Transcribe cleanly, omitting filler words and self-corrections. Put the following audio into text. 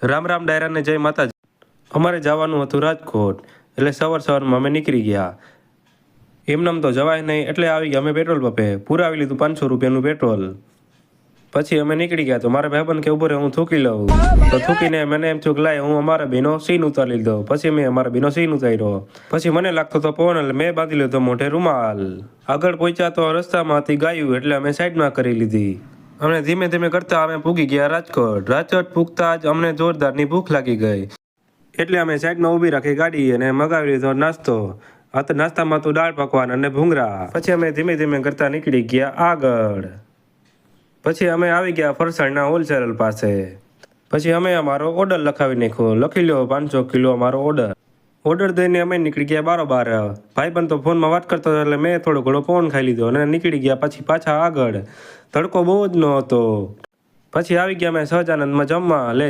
રામ રામ ડાયરાને જય માતાજી। અમારે જવાનું હતું રાજકોટ, એટલે સવારમાં અમે નીકળી ગયા। એમનેમ તો જવાય નહીં, એટલે આવી ગયા અમે પેટ્રોલ પંપે, પુરાવી લીધું 500 રૂપિયાનું પેટ્રોલ। પછી અમે નીકળી ગયા, તો મારા ભાઈબંધ કે ઉભો રહે હું થૂકી લઉં, તો થૂકીને મને એમ થયું કે લાય હું અમારા બેનો સીન ઉતારી લીધો। પછી મેં અમારા બેનો સીન ઉતાર્યો। પછી મને લાગતો તો પવન, એટલે મેં બાંધી લીધો મોઢે રૂમાલ। આગળ પહોંચ્યા તો રસ્તામાં હતી ગાયું, એટલે અમે સાઈડમાં કરી લીધી। અમને ધીમે ધીમે કરતા અમે પૂગી ગયા રાજકોટ। રાજકોટ પૂગતા જ અમને જોરદારની ભૂખ લાગી ગઈ, એટલે અમે સાઈડમાં ઊભી રાખી ગાડી અને મગાવી લીધો નાસ્તો। આ તો નાસ્તામાં હતું દાળ પકવાન અને ભૂંગળા। પછી અમે ધીમે ધીમે કરતા નીકળી ગયા આગળ। પછી અમે આવી ગયા ફરસાણના હોલસેલ પાસે। પછી અમે અમારો ઓર્ડર લખાવી નાખ્યો, લખી લો 500 કિલો અમારો ઓર્ડર। ઓર્ડર દઈને અમે નીકળી ગયા બારોબાર। ભાઈબંધ તો ફોનમાં વાત કરતો હતો, એટલે મેં થોડો ઘણો ફોન ખાઈ લીધો અને નીકળી ગયા પછી પાછા આગળ। તડકો બહુ જ ન હતો। પછી આવી ગયા અમે સહજાનંદમાં જમવા।